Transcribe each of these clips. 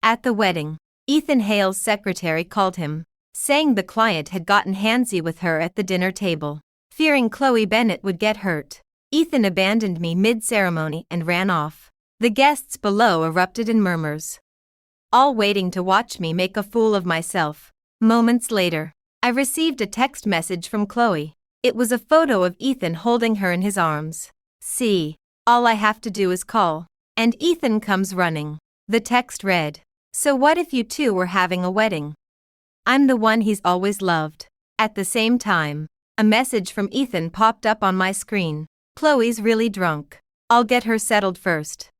At the wedding, Ethan Hale's secretary called him, saying the client had gotten handsy with her at the dinner table. Fearing Chloe Bennet would get hurt, Ethan abandoned me mid-ceremony and ran off. The guests below erupted in murmurs, all waiting to watch me make a fool of myself. Moments later, I received a text message from Chloe. It was a photo of Ethan holding her in his arms. "See, all I have to do is call, and Ethan comes running." The text read, "So what if you two were having a wedding? I'm the one he's always loved." At the same time, a message from Ethan popped up on my screen. "Chloe's really drunk. I'll get her settled first.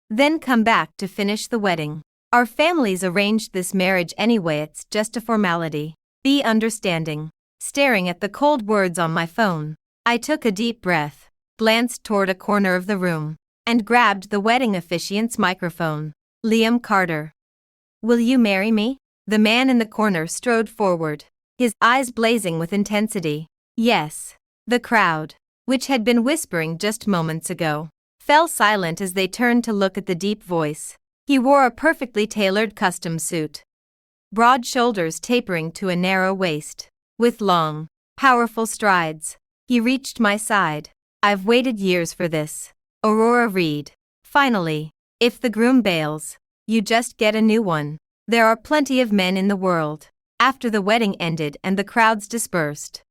Then come back to finish the wedding. Our families arranged this marriage anyway, it's just a formality. Be understanding." Staring at the cold words on my phone, I took a deep breath, glanced toward a corner of the room, and grabbed the wedding officiant's microphone. "Liam Carter, will you marry me?" The man in the corner strode forward, his eyes blazing with intensity. "Yes." The crowd, which had been whispering just moments ago, fell silent as they turned to look at the deep voice. He wore a perfectly tailored custom suit, broad shoulders tapering to a narrow waist. With long, powerful strides, he reached my side. "I've waited years for this, Aurora Reed. Finally, if the groom bails, you just get a new one. There are plenty of men in the world." After the wedding ended and the crowds dispersed,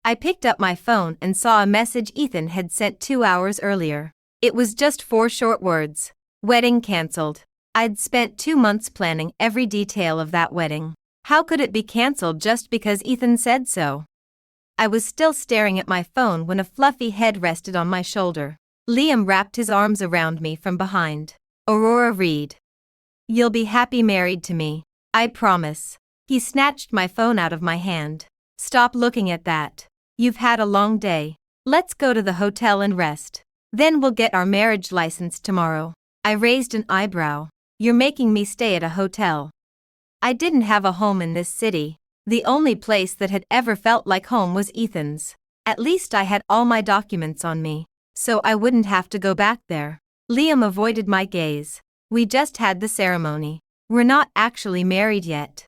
I picked up my phone and saw a message Ethan had sent 2 hours earlier. It was just 4 short words. "Wedding cancelled." I'd spent 2 months planning every detail of that wedding. How could it be cancelled just because Ethan said so? I was still staring at my phone when a fluffy head rested on my shoulder. Liam wrapped his arms around me from behind. "Aurora Reed, you'll be happy married to me, I promise." He snatched my phone out of my hand. "Stop looking at that. You've had a long day. Let's go to the hotel and rest. Then we'll get our marriage license tomorrow." I raised an eyebrow. "You're making me stay at a hotel." I didn't have a home in this city. The only place that had ever felt like home was Ethan's. At least I had all my documents on me, so I wouldn't have to go back there. Liam avoided my gaze. "We just had the ceremony. We're not actually married yet,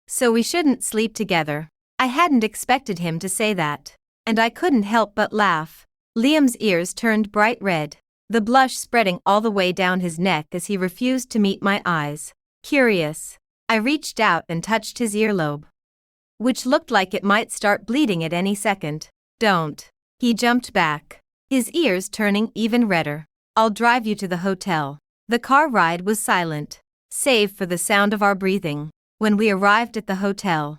so we shouldn't sleep together." I hadn't expected him to say that, and I couldn't help but laugh. Liam's ears turned bright red, the blush spreading all the way down his neck as he refused to meet my eyes. Curious, I reached out and touched his earlobe, which looked like it might start bleeding at any second. "Don't." He jumped back, his ears turning even redder. "I'll drive you to the hotel." The car ride was silent, save for the sound of our breathing. When we arrived at the hotel,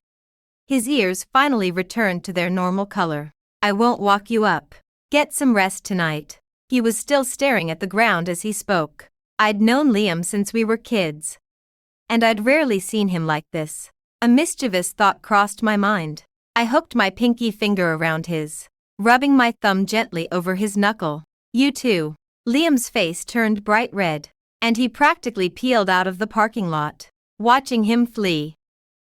his ears finally returned to their normal color. "I won't walk you up. Get some rest tonight." He was still staring at the ground as he spoke. I'd known Liam since we were kids, and I'd rarely seen him like this. A mischievous thought crossed my mind. I hooked my pinky finger around his, rubbing my thumb gently over his knuckle. "You too." Liam's face turned bright red, and he practically peeled out of the parking lot. Watching him flee,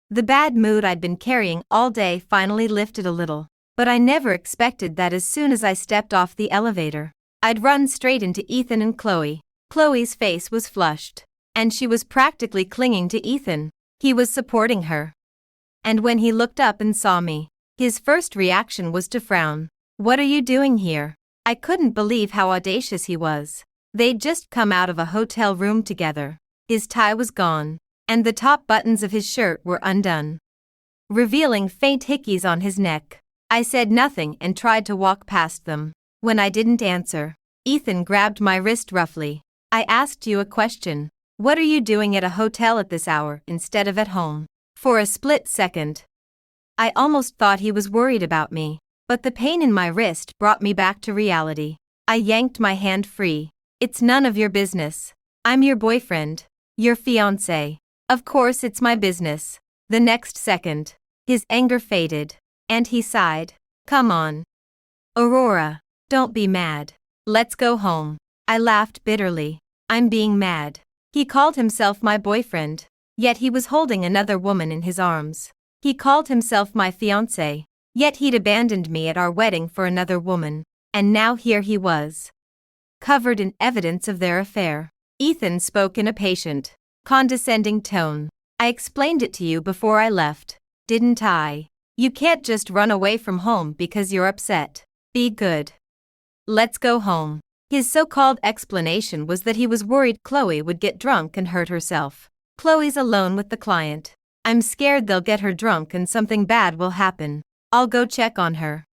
the bad mood I'd been carrying all day finally lifted a little. But I never expected that as soon as I stepped off the elevator, I'd run straight into Ethan and Chloe. Chloe's face was flushed, and she was practically clinging to Ethan. He was supporting her. And when he looked up and saw me, his first reaction was to frown. "What are you doing here?" I couldn't believe how audacious he was. They'd just come out of a hotel room together. His tie was gone, and the top buttons of his shirt were undone, revealing faint hickeys on his neck. I said nothing and tried to walk past them. When I didn't answer, Ethan grabbed my wrist roughly. "I asked you a question. What are you doing at a hotel at this hour instead of at home?" For a split second, I almost thought he was worried about me, but the pain in my wrist brought me back to reality. I yanked my hand free. "It's none of your business. I'm your boyfriend, your fiancé." "Of course it's my business." The next second, his anger faded, and he sighed. "Come on, Aurora, don't be mad. Let's go home." I laughed bitterly. I'm being mad. He called himself my boyfriend, yet he was holding another woman in his arms. He called himself my fiancé, yet he'd abandoned me at our wedding for another woman. And now here he was, covered in evidence of their affair. Ethan spoke in a patient, condescending tone. I explained it to you before I left, didn't I? You can't just run away from home because you're upset. Be good. Let's go home. His so-called explanation was that he was worried Chloe would get drunk and hurt herself. Chloe's alone with the client. I'm scared they'll get her drunk and something bad will happen. I'll go check on her.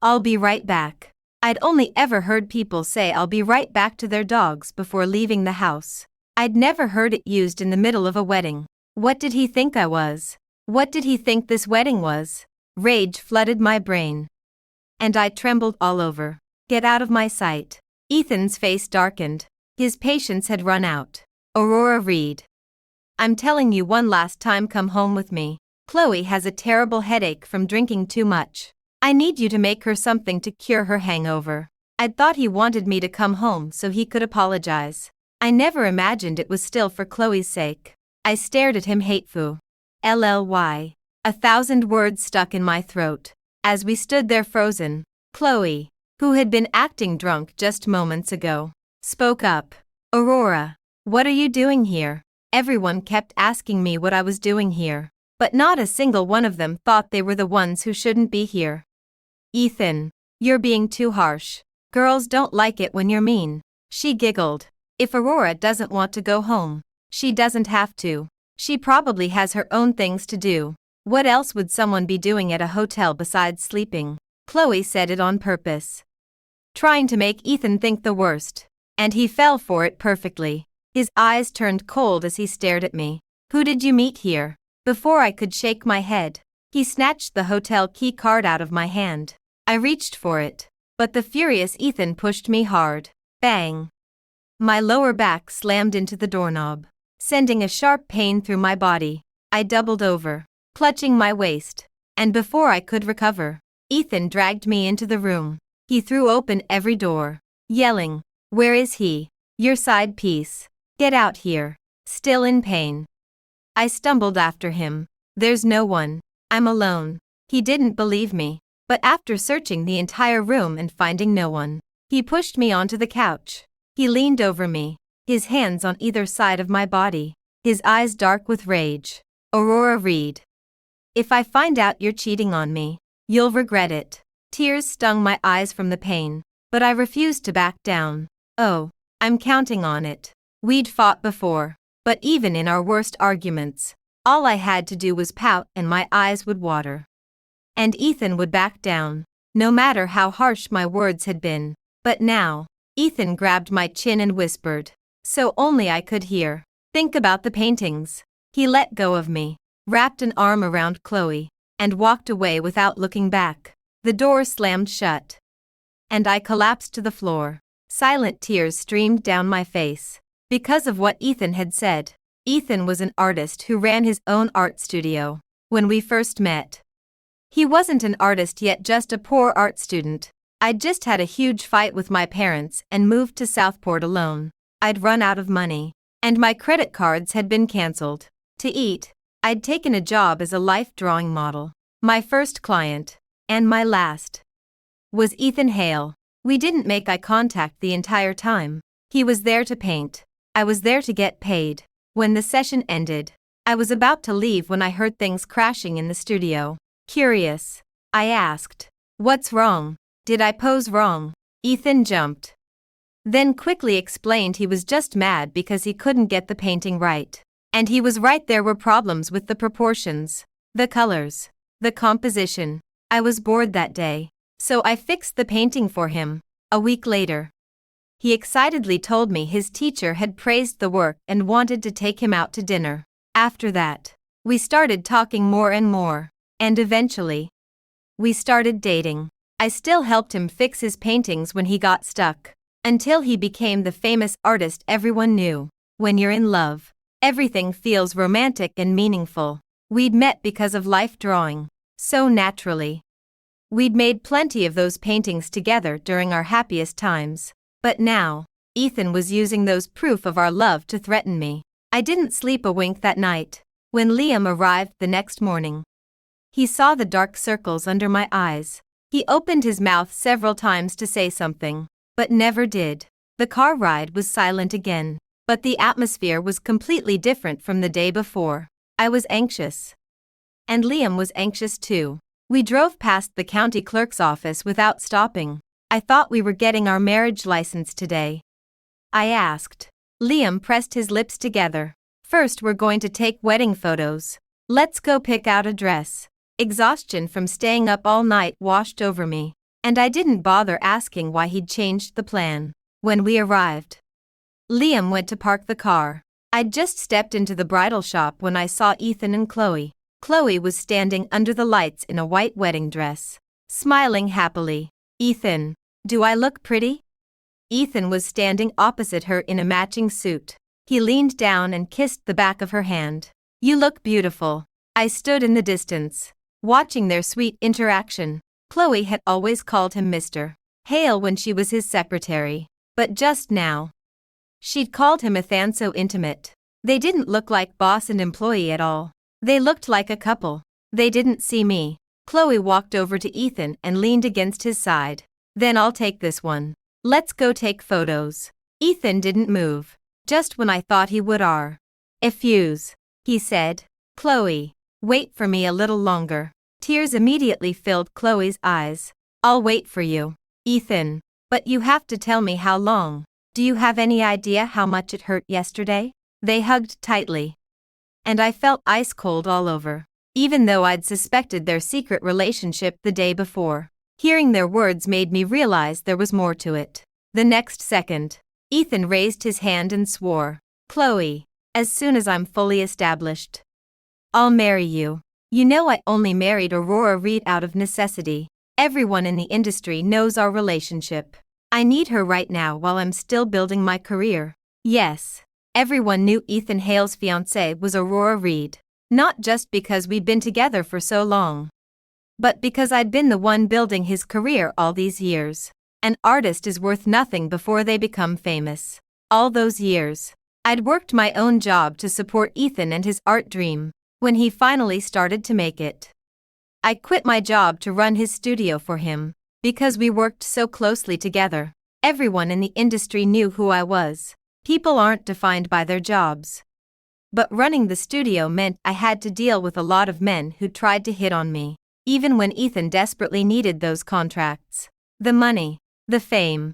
I'll be right back. I'd only ever heard people say I'll be right back to their dogs before leaving the house. I'd never heard it used in the middle of a wedding. What did he think I was? What did he think this wedding was? Rage flooded my brain. And I trembled all over. Get out of my sight. Ethan's face darkened. His patience had run out. Aurora Reed. I'm telling you one last time, come home with me. Chloe has a terrible headache from drinking too much. I need you to make her something to cure her hangover. I'd thought he wanted me to come home so he could apologize. I never imagined it was still for Chloe's sake. I stared at him hateful. LLY. 1,000 words stuck in my throat. As we stood there frozen, Chloe, who had been acting drunk just moments ago, spoke up. Aurora, what are you doing here? Everyone kept asking me what I was doing here, but not a single one of them thought they were the ones who shouldn't be here. Ethan, you're being too harsh. Girls don't like it when you're mean. She giggled. If Aurora doesn't want to go home, she doesn't have to. She probably has her own things to do. What else would someone be doing at a hotel besides sleeping? Chloe said it on purpose, trying to make Ethan think the worst. And he fell for it perfectly. His eyes turned cold as he stared at me. Who did you meet here? Before I could shake my head, he snatched the hotel key card out of my hand. I reached for it, but the furious Ethan pushed me hard. Bang! My lower back slammed into the doorknob, sending a sharp pain through my body. I doubled over, clutching my waist, and before I could recover, Ethan dragged me into the room. He threw open every door, yelling, "Where is he? Your side piece. Get out here." Still in pain, I stumbled after him. There's no one. I'm alone. He didn't believe me, but after searching the entire room and finding no one, he pushed me onto the couch. He leaned over me, his hands on either side of my body, his eyes dark with rage. Aurora Reed, if I find out you're cheating on me, you'll regret it. Tears stung my eyes from the pain, but I refused to back down. Oh, I'm counting on it. We'd fought before, but even in our worst arguments, all I had to do was pout and my eyes would water. And Ethan would back down, no matter how harsh my words had been. But now, Ethan grabbed my chin and whispered, so only I could hear, "Think about the paintings." He let go of me, wrapped an arm around Chloe, and walked away without looking back. The door slammed shut, and I collapsed to the floor. Silent tears streamed down my face. Because of what Ethan had said. Ethan was an artist who ran his own art studio. When we first met, he wasn't an artist yet, just a poor art student. I'd just had a huge fight with my parents and moved to Southport alone. I'd run out of money, and my credit cards had been canceled. To eat, I'd taken a job as a life drawing model. My first client, and my last, was Ethan Hale. We didn't make eye contact the entire time. He was there to paint. I was there to get paid. When the session ended, I was about to leave when I heard things crashing in the studio. Curious, I asked, "What's wrong? Did I pose wrong?" Ethan jumped, then quickly explained he was just mad because he couldn't get the painting right. And he was right, there were problems with the proportions, the colors, the composition. I was bored that day, so I fixed the painting for him. A week later, he excitedly told me his teacher had praised the work and wanted to take him out to dinner. After that, we started talking more and more, and eventually, we started dating. I still helped him fix his paintings when he got stuck, until he became the famous artist everyone knew. When you're in love, everything feels romantic and meaningful. We'd met because of life drawing, so naturally. We'd made plenty of those paintings together during our happiest times. But now, Ethan was using those proof of our love to threaten me. I didn't sleep a wink that night. When Liam arrived the next morning, he saw the dark circles under my eyes. He opened his mouth several times to say something, but never did. The car ride was silent again. But the atmosphere was completely different from the day before. I was anxious. And Liam was anxious too. We drove past the county clerk's office without stopping. I thought we were getting our marriage license today, I asked. Liam pressed his lips together. First, we're going to take wedding photos. Let's go pick out a dress. Exhaustion from staying up all night washed over me, and I didn't bother asking why he'd changed the plan. When we arrived, Liam went to park the car. I'd just stepped into the bridal shop when I saw Ethan and Chloe. Chloe was standing under the lights in a white wedding dress, smiling happily. Ethan, do I look pretty? Ethan was standing opposite her in a matching suit. He leaned down and kissed the back of her hand. You look beautiful. I stood in the distance, watching their sweet interaction. Chloe had always called him Mr. Hale when she was his secretary, but just now, she'd called him Ethan, so intimate. They didn't look like boss and employee at all. They looked like a couple. They didn't see me. Chloe walked over to Ethan and leaned against his side. Then I'll take this one. Let's go take photos. Ethan didn't move. Just when I thought he would. Effuse, he said. Chloe, wait for me a little longer. Tears immediately filled Chloe's eyes. I'll wait for you, Ethan. But you have to tell me how long. Do you have any idea how much it hurt yesterday? They hugged tightly, and I felt ice cold all over, even though I'd suspected their secret relationship the day before. Hearing their words made me realize there was more to it. The next second, Ethan raised his hand and swore, Chloe, as soon as I'm fully established, I'll marry you. You know I only married Aurora Reed out of necessity. Everyone in the industry knows our relationship. I need her right now while I'm still building my career. Yes. Everyone knew Ethan Hale's fiancée was Aurora Reed, not just because we'd been together for so long, but because I'd been the one building his career all these years. An artist is worth nothing before they become famous. All those years, I'd worked my own job to support Ethan and his art dream. When he finally started to make it, I quit my job to run his studio for him, because we worked so closely together. Everyone in the industry knew who I was. People aren't defined by their jobs. But running the studio meant I had to deal with a lot of men who tried to hit on me, even when Ethan desperately needed those contracts. The money, the fame.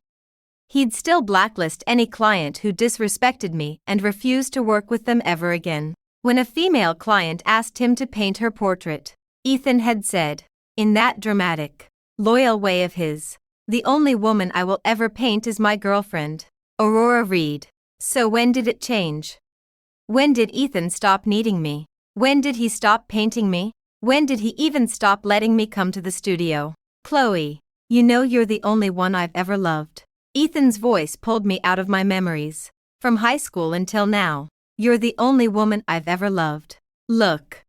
He'd still blacklist any client who disrespected me and refused to work with them ever again. When a female client asked him to paint her portrait, Ethan had said, in that dramatic, loyal way of his, the only woman I will ever paint is my girlfriend, Aurora Reed. So when did it change? When did Ethan stop needing me? When did he stop painting me? When did he even stop letting me come to the studio? Chloe, you know you're the only one I've ever loved. Ethan's voice pulled me out of my memories. From high school until now, you're the only woman I've ever loved. Look.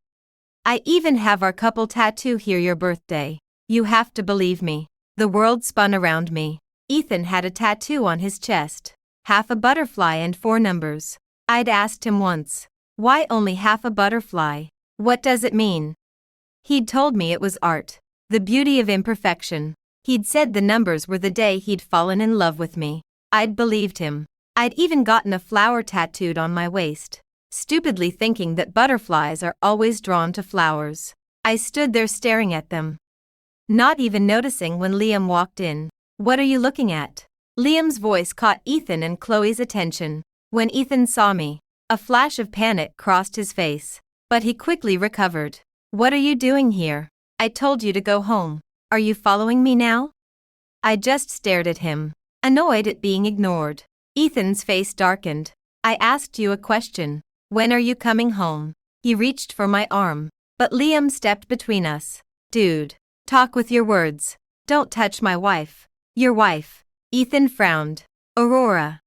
I even have our couple tattoo here, your birthday. You have to believe me. The world spun around me. Ethan had a tattoo on his chest. Half a butterfly and 4 numbers. I'd asked him once, why only half a butterfly? What does it mean? He'd told me it was art, the beauty of imperfection. He'd said the numbers were the day he'd fallen in love with me. I'd believed him. I'd even gotten a flower tattooed on my waist, stupidly thinking that butterflies are always drawn to flowers. I stood there staring at them, not even noticing when Liam walked in. What are you looking at? Liam's voice caught Ethan and Chloe's attention. When Ethan saw me, a flash of panic crossed his face, but he quickly recovered. What are you doing here? I told you to go home. Are you following me now? I just stared at him, annoyed at being ignored. Ethan's face darkened. I asked you a question. When are you coming home? He reached for my arm, but Liam stepped between us. Dude, talk with your words. Don't touch my wife. Your wife. Ethan frowned. Aurora.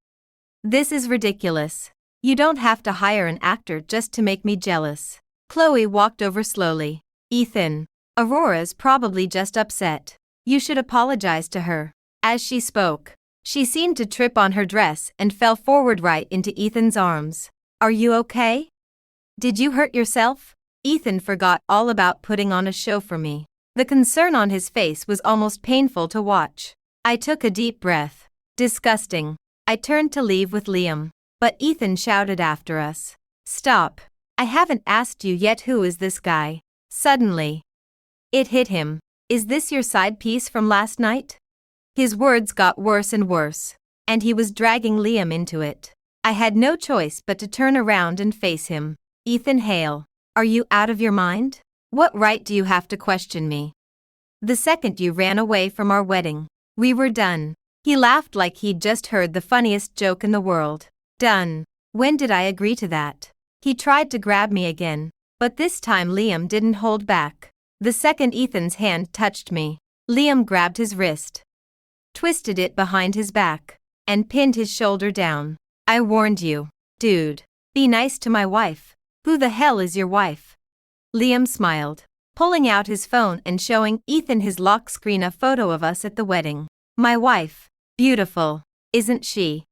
This is ridiculous. You don't have to hire an actor just to make me jealous. Chloe walked over slowly. Ethan, Aurora's probably just upset. You should apologize to her. As she spoke, she seemed to trip on her dress and fell forward right into Ethan's arms. Are you okay? Did you hurt yourself? Ethan forgot all about putting on a show for me. The concern on his face was almost painful to watch. I took a deep breath. Disgusting. I turned to leave with Liam. But Ethan shouted after us. Stop. I haven't asked you yet, who is this guy? Suddenly, it hit him. Is this your side piece from last night? His words got worse and worse, and he was dragging Liam into it. I had no choice but to turn around and face him. Ethan Hale, are you out of your mind? What right do you have to question me? The second you ran away from our wedding, we were done. He laughed like he'd just heard the funniest joke in the world. Done. When did I agree to that? He tried to grab me again, but this time Liam didn't hold back. The second Ethan's hand touched me, Liam grabbed his wrist, twisted it behind his back, and pinned his shoulder down. I warned you, dude. Be nice to my wife. Who the hell is your wife? Liam smiled, pulling out his phone and showing Ethan his lock screen a photo of us at the wedding. My wife. Beautiful, isn't she?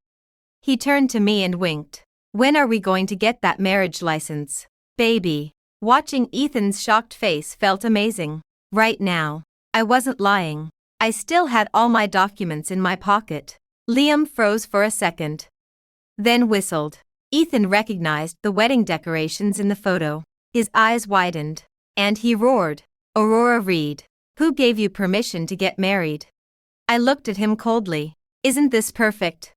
He turned to me and winked. When are we going to get that marriage license? Baby. Watching Ethan's shocked face felt amazing. Right now. I wasn't lying. I still had all my documents in my pocket. Liam froze for a second, then whistled. Ethan recognized the wedding decorations in the photo. His eyes widened, and he roared, Aurora Reed, who gave you permission to get married? I looked at him coldly. Isn't this perfect?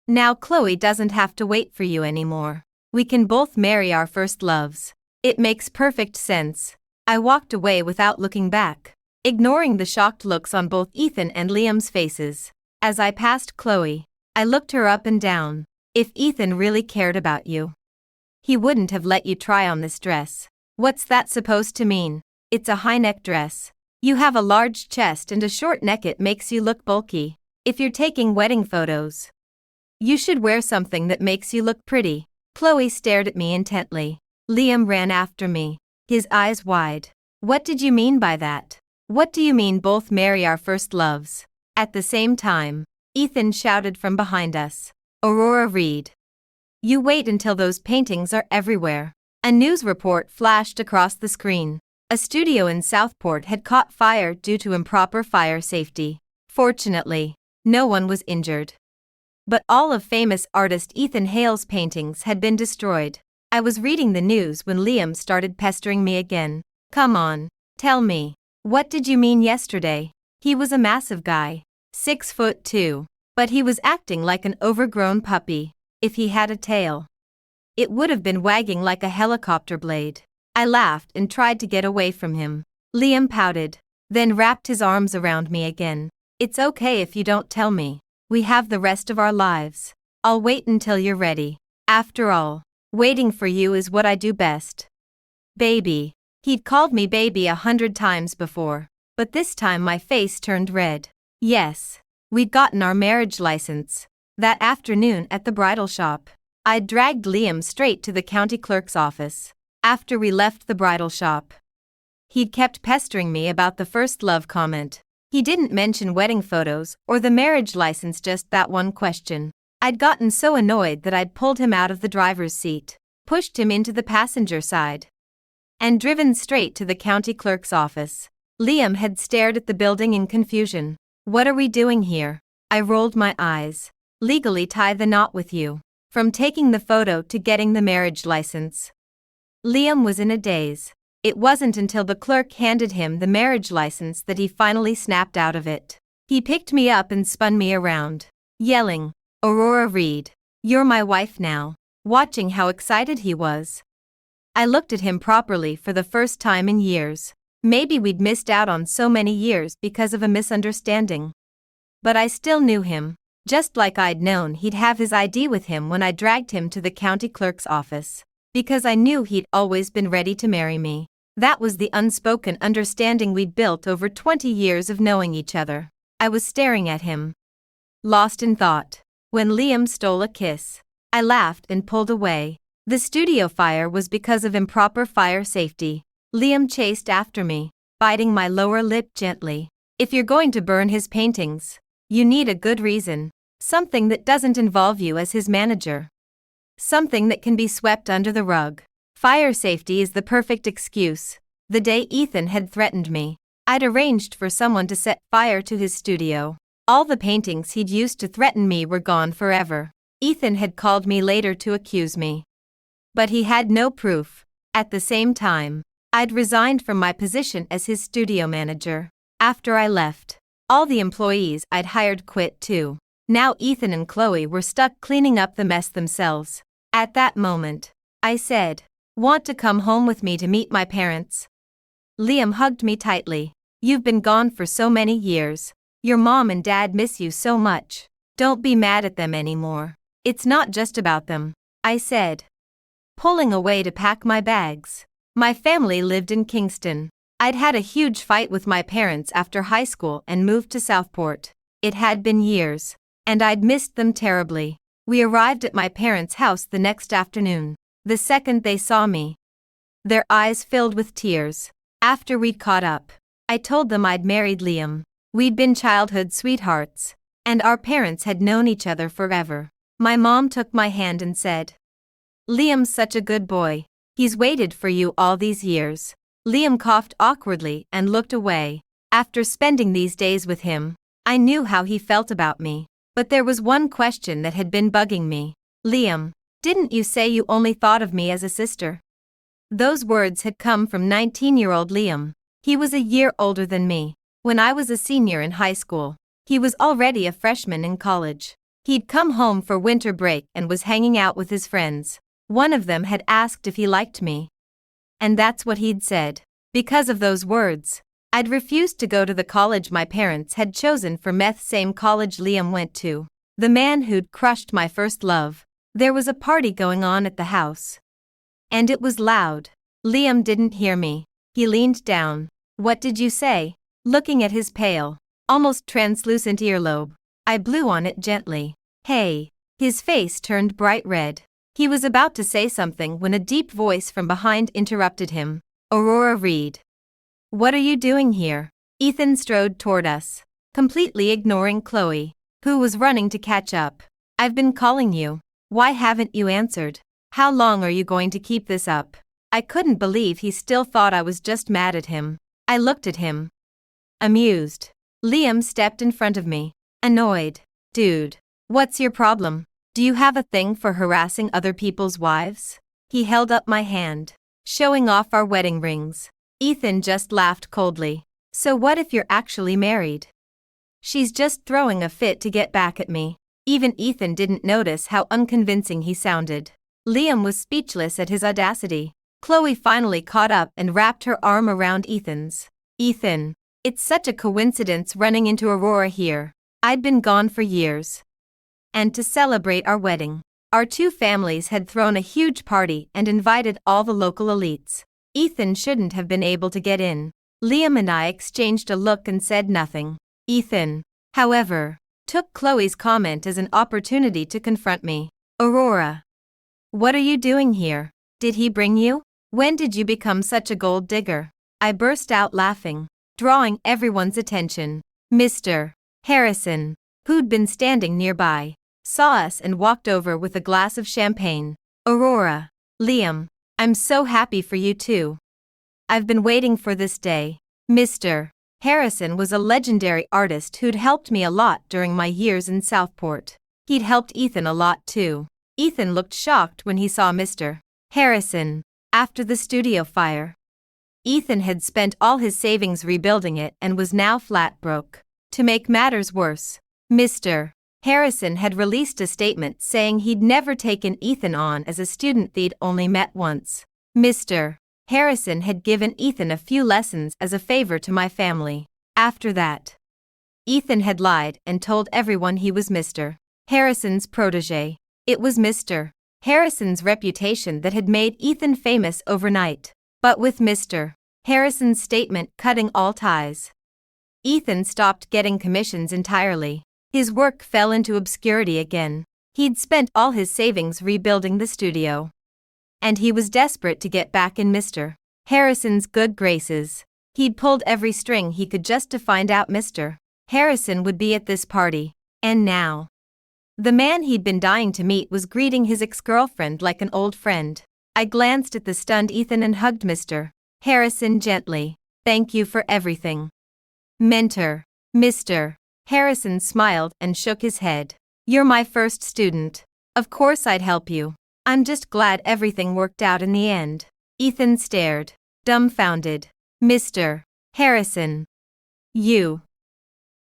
Now Chloe doesn't have to wait for you anymore. We can both marry our first loves. It makes perfect sense. I walked away without looking back, ignoring the shocked looks on both Ethan and Liam's faces. As I passed Chloe, I looked her up and down. If Ethan really cared about you, he wouldn't have let you try on this dress. What's that supposed to mean? It's a high-neck dress. You have a large chest and a short neck. It makes you look bulky. If you're taking wedding photos, you should wear something that makes you look pretty. Chloe stared at me intently. Liam ran after me, his eyes wide. What did you mean by that? What do you mean both marry our first loves? At the same time, Ethan shouted from behind us. Aurora Reed. You wait until those paintings are everywhere. A news report flashed across the screen. A studio in Southport had caught fire due to improper fire safety. Fortunately, no one was injured. But all of famous artist Ethan Hale's paintings had been destroyed. I was reading the news when Liam started pestering me again. Come on, tell me. What did you mean yesterday? He was a massive guy, 6'2", but he was acting like an overgrown puppy. If he had a tail, it would have been wagging like a helicopter blade. I laughed and tried to get away from him. Liam pouted, then wrapped his arms around me again. It's okay if you don't tell me. We have the rest of our lives. I'll wait until you're ready. After all, waiting for you is what I do best. Baby. He'd called me baby 100 times before, but this time my face turned red. Yes, we'd gotten our marriage license. That afternoon at the bridal shop, I'd dragged Liam straight to the county clerk's office. After we left the bridal shop, he'd kept pestering me about the first love comment. He didn't mention wedding photos or the marriage license, just that one question. I'd gotten so annoyed that I'd pulled him out of the driver's seat, pushed him into the passenger side, and driven straight to the county clerk's office. Liam had stared at the building in confusion. What are we doing here? I rolled my eyes. Legally tie the knot with you. From taking the photo to getting the marriage license. Liam was in a daze. It wasn't until the clerk handed him the marriage license that he finally snapped out of it. He picked me up and spun me around, yelling, Aurora Reed, you're my wife now. Watching how excited he was, I looked at him properly for the first time in years. Maybe we'd missed out on so many years because of a misunderstanding. But I still knew him, just like I'd known he'd have his ID with him when I dragged him to the county clerk's office. Because I knew he'd always been ready to marry me. That was the unspoken understanding we'd built over 20 years of knowing each other. I was staring at him, lost in thought, when Liam stole a kiss. I laughed and pulled away. The studio fire was because of improper fire safety. Liam chased after me, biting my lower lip gently. If you're going to burn his paintings, you need a good reason. Something that doesn't involve you as his manager. Something that can be swept under the rug. Fire safety is the perfect excuse. The day Ethan had threatened me, I'd arranged for someone to set fire to his studio. All the paintings he'd used to threaten me were gone forever. Ethan had called me later to accuse me. But he had no proof. At the same time, I'd resigned from my position as his studio manager. After I left, all the employees I'd hired quit too. Now Ethan and Chloe were stuck cleaning up the mess themselves. At that moment, I said, "Want to come home with me to meet my parents?" Liam hugged me tightly. "You've been gone for so many years. Your mom and dad miss you so much. Don't be mad at them anymore. It's not just about them," I said, pulling away to pack my bags. My family lived in Kingston. I'd had a huge fight with my parents after high school and moved to Southport. It had been years, and I'd missed them terribly. We arrived at my parents' house the next afternoon. The second they saw me, their eyes filled with tears. After we'd caught up, I told them I'd married Liam. We'd been childhood sweethearts, and our parents had known each other forever. My mom took my hand and said, "Liam's such a good boy. He's waited for you all these years." Liam coughed awkwardly and looked away. After spending these days with him, I knew how he felt about me. But there was one question that had been bugging me. "Liam, didn't you say you only thought of me as a sister?" Those words had come from 19-year-old Liam. He was a year older than me. When I was a senior in high school, he was already a freshman in college. He'd come home for winter break and was hanging out with his friends. One of them had asked if he liked me. And that's what he'd said. Because of those words, I'd refused to go to the college my parents had chosen for meth, same college Liam went to. The man who'd crushed my first love. There was a party going on at the house. And it was loud. Liam didn't hear me. He leaned down. "What did you say?" Looking at his pale, almost translucent earlobe, I blew on it gently. "Hey." His face turned bright red. He was about to say something when a deep voice from behind interrupted him. "Aurora Reed. What are you doing here?" Ethan strode toward us, completely ignoring Chloe, who was running to catch up. "I've been calling you. Why haven't you answered? How long are you going to keep this up?" I couldn't believe he still thought I was just mad at him. I looked at him, amused. Liam stepped in front of me, annoyed. "Dude, what's your problem? Do you have a thing for harassing other people's wives?" He held up my hand, showing off our wedding rings. Ethan just laughed coldly. "So what if you're actually married?" "She's just throwing a fit to get back at me." Even Ethan didn't notice how unconvincing he sounded. Liam was speechless at his audacity. Chloe finally caught up and wrapped her arm around Ethan's. "Ethan, it's such a coincidence running into Aurora here. I'd been gone for years. And to celebrate our wedding, our two families had thrown a huge party and invited all the local elites. Ethan shouldn't have been able to get in." Liam and I exchanged a look and said nothing. Ethan, however, took Chloe's comment as an opportunity to confront me. "Aurora, what are you doing here? Did he bring you? When did you become such a gold digger?" I burst out laughing, drawing everyone's attention. Mr. Harrison, who'd been standing nearby, saw us and walked over with a glass of champagne. "Aurora, Liam, I'm so happy for you too. I've been waiting for this day." Mr. Harrison was a legendary artist who'd helped me a lot during my years in Southport. He'd helped Ethan a lot too. Ethan looked shocked when he saw Mr. Harrison. After the studio fire, Ethan had spent all his savings rebuilding it and was now flat broke. To make matters worse, Mr. Harrison had released a statement saying he'd never taken Ethan on as a student they'd only met once. Mr. Harrison had given Ethan a few lessons as a favor to my family. After that, Ethan had lied and told everyone he was Mr. Harrison's protege. It was Mr. Harrison's reputation that had made Ethan famous overnight. But with Mr. Harrison's statement cutting all ties, Ethan stopped getting commissions entirely. His work fell into obscurity again. He'd spent all his savings rebuilding the studio, and he was desperate to get back in Mr. Harrison's good graces. He'd pulled every string he could just to find out Mr. Harrison would be at this party. And now, the man he'd been dying to meet was greeting his ex-girlfriend like an old friend. I glanced at the stunned Ethan and hugged Mr. Harrison gently. "Thank you for everything, mentor." Mr. Harrison smiled and shook his head. "You're my first student. Of course I'd help you. I'm just glad everything worked out in the end. Ethan stared, dumbfounded. Mr. Harrison. You.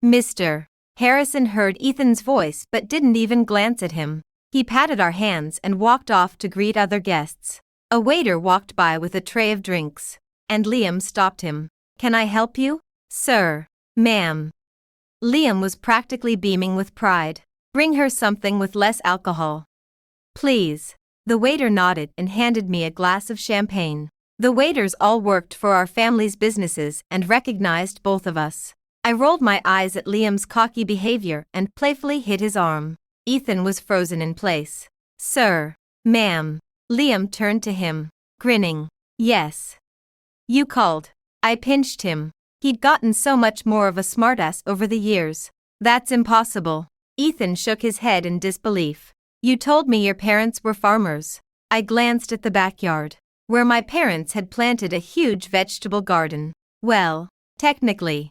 Mr. Harrison heard Ethan's voice but didn't even glance at him. He patted our hands and walked off to greet other guests. A waiter walked by with a tray of drinks, and Liam stopped him. Can I help you? Sir. Ma'am. Liam was practically beaming with pride. Bring her something with less alcohol. Please. The waiter nodded and handed me a glass of champagne. The waiters all worked for our family's businesses and recognized both of us. I rolled my eyes at Liam's cocky behavior and playfully hit his arm. Ethan was frozen in place. Sir. Ma'am. Liam turned to him, grinning. Yes. You called. I pinched him. He'd gotten so much more of a smartass over the years. That's impossible. Ethan shook his head in disbelief. You told me your parents were farmers. I glanced at the backyard, where my parents had planted a huge vegetable garden. Well, technically.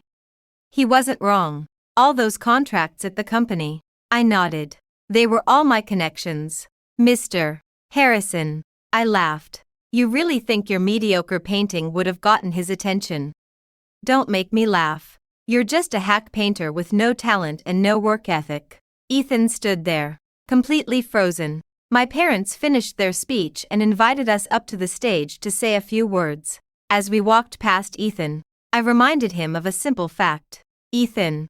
He wasn't wrong. All those contracts at the company. I nodded. They were all my connections. Mr. Harrison. I laughed. You really think your mediocre painting would have gotten his attention? Don't make me laugh. You're just a hack painter with no talent and no work ethic. Ethan stood there, completely frozen. My parents finished their speech and invited us up to the stage to say a few words. As we walked past Ethan, I reminded him of a simple fact. Ethan.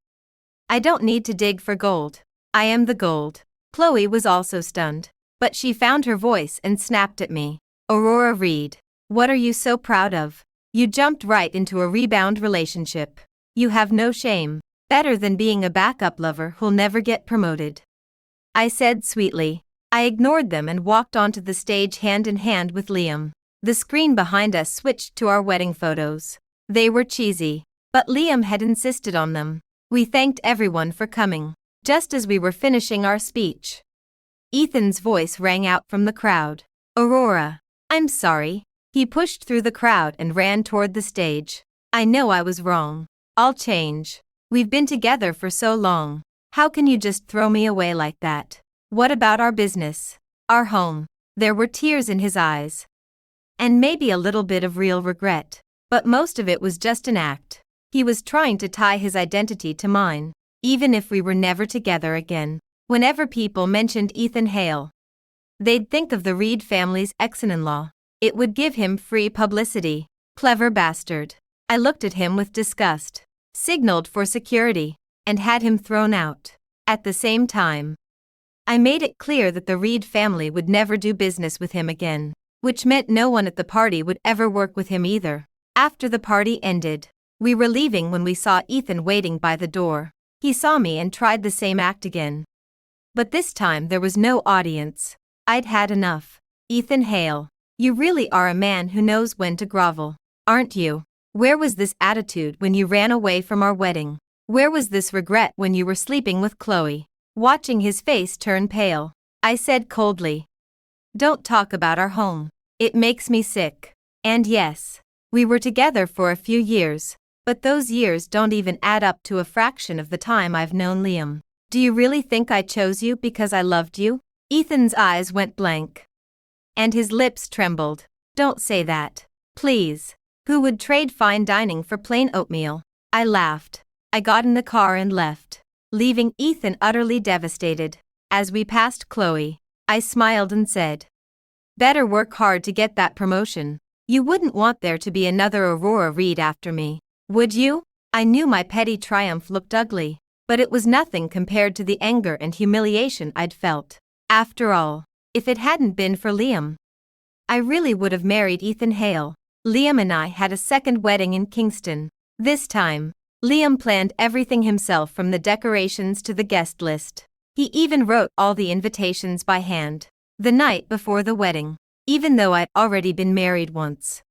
I don't need to dig for gold. I am the gold. Chloe was also stunned, but she found her voice and snapped at me. Aurora Reed. What are you so proud of? You jumped right into a rebound relationship. You have no shame. Better than being a backup lover who'll never get promoted. I said sweetly. I ignored them and walked onto the stage hand in hand with Liam. The screen behind us switched to our wedding photos. They were cheesy, but Liam had insisted on them. We thanked everyone for coming. Just as we were finishing our speech, Ethan's voice rang out from the crowd. Aurora. I'm sorry. He pushed through the crowd and ran toward the stage. I know I was wrong. I'll change. We've been together for so long. How can you just throw me away like that? What about our business? Our home? There were tears in his eyes. And maybe a little bit of real regret. But most of it was just an act. He was trying to tie his identity to mine, even if we were never together again. Whenever people mentioned Ethan Hale, they'd think of the Reed family's ex-in-law. It would give him free publicity. Clever bastard. I looked at him with disgust, signaled for security, and had him thrown out. At the same time, I made it clear that the Reed family would never do business with him again, which meant no one at the party would ever work with him either. After the party ended, we were leaving when we saw Ethan waiting by the door. He saw me and tried the same act again. But this time there was no audience. I'd had enough. Ethan Hale. You really are a man who knows when to grovel, aren't you? Where was this attitude when you ran away from our wedding? Where was this regret when you were sleeping with Chloe? Watching his face turn pale, I said coldly. Don't talk about our home. It makes me sick. And yes, we were together for a few years, but those years don't even add up to a fraction of the time I've known Liam. Do you really think I chose you because I loved you? Ethan's eyes went blank, and his lips trembled. Don't say that. Please. Who would trade fine dining for plain oatmeal? I laughed. I got in the car and left, leaving Ethan utterly devastated. As we passed Chloe, I smiled and said, better work hard to get that promotion. You wouldn't want there to be another Aurora Reed after me, would you? I knew my petty triumph looked ugly, but it was nothing compared to the anger and humiliation I'd felt. After all, if it hadn't been for Liam, I really would have married Ethan Hale. Liam and I had a second wedding in Kingston. This time, Liam planned everything himself from the decorations to the guest list. He even wrote all the invitations by hand. The night before the wedding, even though I'd already been married once,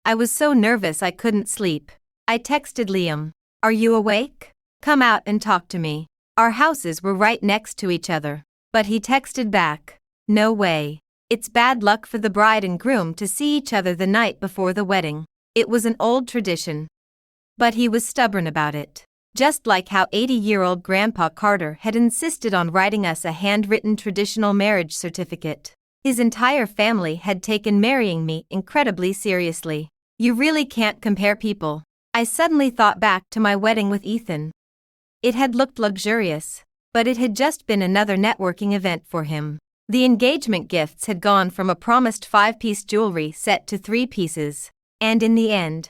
I was so nervous I couldn't sleep. I texted Liam, "Are you awake? Come out and talk to me." Our houses were right next to each other. But he texted back, "No way. It's bad luck for the bride and groom to see each other the night before the wedding." It was an old tradition, but he was stubborn about it. Just like how 80-year-old Grandpa Carter had insisted on writing us a handwritten traditional marriage certificate. His entire family had taken marrying me incredibly seriously. You really can't compare people. I suddenly thought back to my wedding with Ethan. It had looked luxurious, but it had just been another networking event for him. The engagement gifts had gone from a promised 5-piece jewelry set to 3 pieces, and in the end,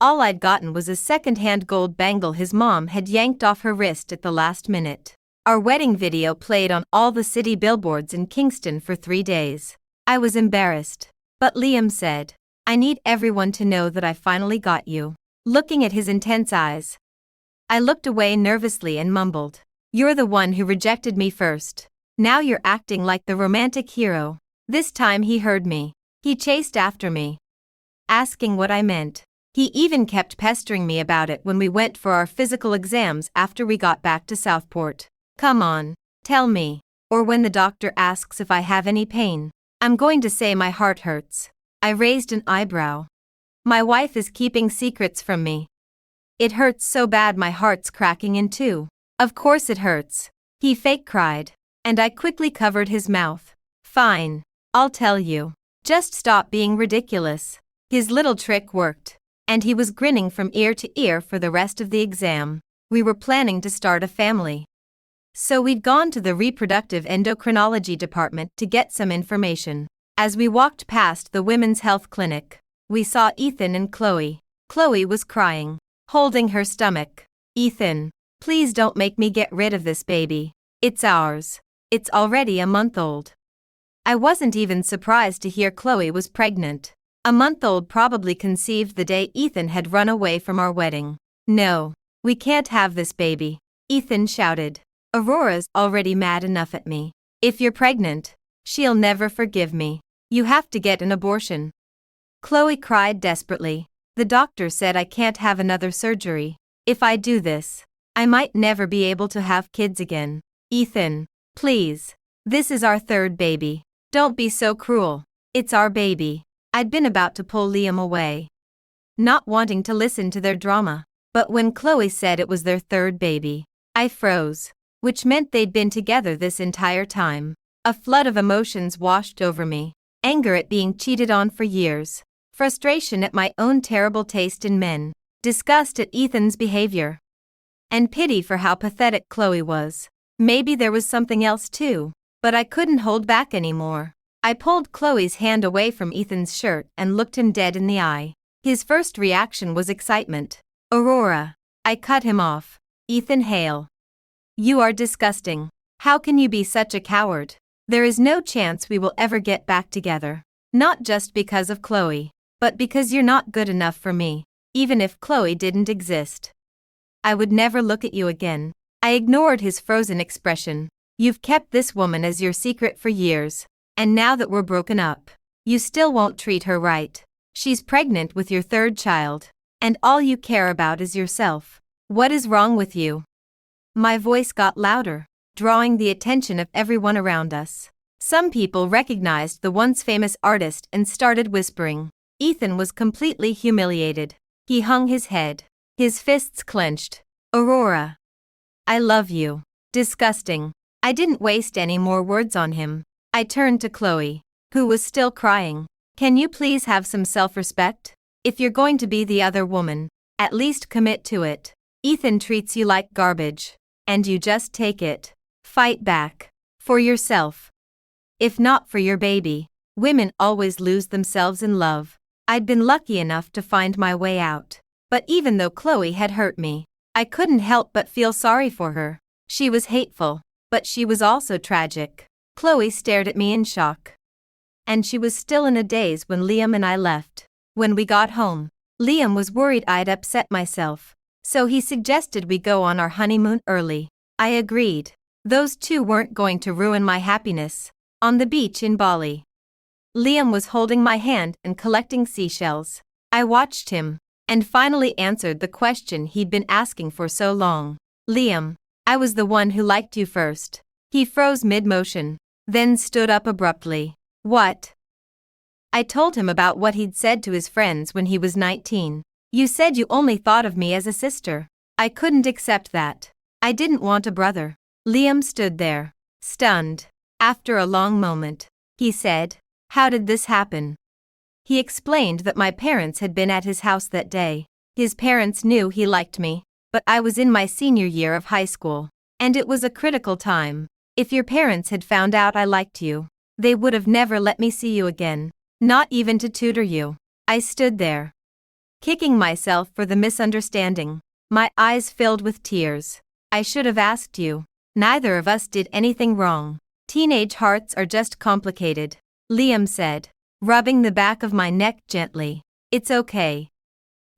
all I'd gotten was a second-hand gold bangle his mom had yanked off her wrist at the last minute. Our wedding video played on all the city billboards in Kingston for 3 days. I was embarrassed, but Liam said, "I need everyone to know that I finally got you." Looking at his intense eyes, I looked away nervously and mumbled, "You're the one who rejected me first. Now you're acting like the romantic hero." This time he heard me. He chased after me, asking what I meant. He even kept pestering me about it when we went for our physical exams after we got back to Southport. "Come on, tell me." Or when the doctor asks if I have any pain, I'm going to say my heart hurts. I raised an eyebrow. My wife is keeping secrets from me. It hurts so bad my heart's cracking in two. Of course it hurts. He fake cried, and I quickly covered his mouth. Fine, I'll tell you. Just stop being ridiculous. His little trick worked, and he was grinning from ear to ear for the rest of the exam. We were planning to start a family. So we'd gone to the reproductive endocrinology department to get some information. As we walked past the women's health clinic, we saw Ethan and Chloe. Chloe was crying, holding her stomach. "Ethan, please don't make me get rid of this baby. It's ours. It's already a month old." I wasn't even surprised to hear Chloe was pregnant. A month-old probably conceived the day Ethan had run away from our wedding. "No, we can't have this baby," Ethan shouted. "Aurora's already mad enough at me. If you're pregnant, she'll never forgive me. You have to get an abortion." Chloe cried desperately. "The doctor said I can't have another surgery. If I do this, I might never be able to have kids again." "Ethan, please. This is our third baby. Don't be so cruel. It's our baby." I'd been about to pull Liam away, not wanting to listen to their drama. But when Chloe said it was their third baby, I froze, which meant they'd been together this entire time. A flood of emotions washed over me. Anger at being cheated on for years, frustration at my own terrible taste in men, disgust at Ethan's behavior, and pity for how pathetic Chloe was. Maybe there was something else too, but I couldn't hold back anymore. I pulled Chloe's hand away from Ethan's shirt and looked him dead in the eye. His first reaction was excitement. "Aurora." I cut him off. "Ethan Hale. You are disgusting. How can you be such a coward? There is no chance we will ever get back together. Not just because of Chloe, but because you're not good enough for me. Even if Chloe didn't exist, I would never look at you again." I ignored his frozen expression. "You've kept this woman as your secret for years. And now that we're broken up, you still won't treat her right. She's pregnant with your third child, and all you care about is yourself. What is wrong with you?" My voice got louder, drawing the attention of everyone around us. Some people recognized the once famous artist and started whispering. Ethan was completely humiliated. He hung his head, his fists clenched. "Aurora, I love you." Disgusting. I didn't waste any more words on him. I turned to Chloe, who was still crying. "Can you please have some self-respect? If you're going to be the other woman, at least commit to it. Ethan treats you like garbage, and you just take it. Fight back. For yourself. If not for your baby." Women always lose themselves in love. I'd been lucky enough to find my way out. But even though Chloe had hurt me, I couldn't help but feel sorry for her. She was hateful, but she was also tragic. Chloe stared at me in shock. And she was still in a daze when Liam and I left. When we got home, Liam was worried I'd upset myself, so he suggested we go on our honeymoon early. I agreed. Those two weren't going to ruin my happiness. On the beach in Bali, Liam was holding my hand and collecting seashells. I watched him, and finally answered the question he'd been asking for so long. "Liam, I was the one who liked you first." He froze mid-motion, then stood up abruptly. "What?" I told him about what he'd said to his friends when he was 19. "You said you only thought of me as a sister." I couldn't accept that. I didn't want a brother. Liam stood there, stunned. After a long moment, he said, "How did this happen?" He explained that my parents had been at his house that day. His parents knew he liked me, but I was in my senior year of high school, and it was a critical time. If your parents had found out I liked you, they would have never let me see you again, not even to tutor you. I stood there, kicking myself for the misunderstanding. My eyes filled with tears. I should have asked you. Neither of us did anything wrong. Teenage hearts are just complicated, Liam said, rubbing the back of my neck gently. It's okay,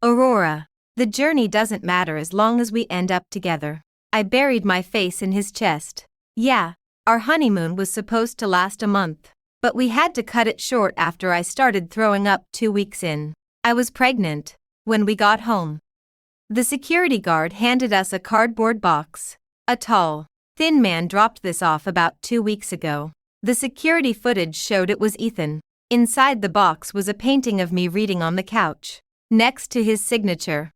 Aurora. The journey doesn't matter as long as we end up together. I buried my face in his chest. Yeah, our honeymoon was supposed to last a month, but we had to cut it short after I started throwing up 2 weeks in. I was pregnant when we got home. The security guard handed us a cardboard box. A tall, thin man dropped this off about 2 weeks ago. The security footage showed it was Ethan. Inside the box was a painting of me reading on the couch, next to his signature.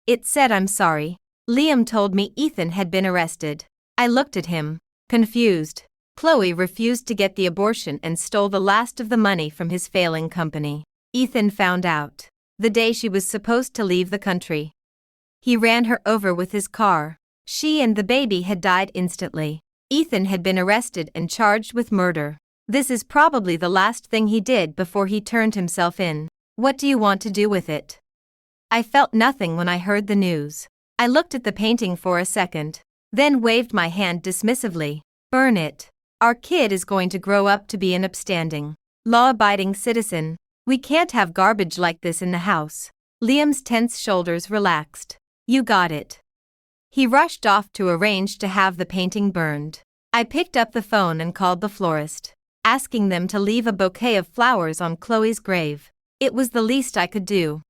It said, "I'm sorry." Liam told me Ethan had been arrested. I looked at him, confused. Chloe refused to get the abortion and stole the last of the money from his failing company. Ethan found out the day she was supposed to leave the country. He ran her over with his car. She and the baby had died instantly. Ethan had been arrested and charged with murder. This is probably the last thing he did before he turned himself in. What do you want to do with it? I felt nothing when I heard the news. I looked at the painting for a second, then waved my hand dismissively. Burn it. Our kid is going to grow up to be an upstanding, law-abiding citizen. We can't have garbage like this in the house. Liam's tense shoulders relaxed. You got it. He rushed off to arrange to have the painting burned. I picked up the phone and called the florist, asking them to leave a bouquet of flowers on Chloe's grave. It was the least I could do.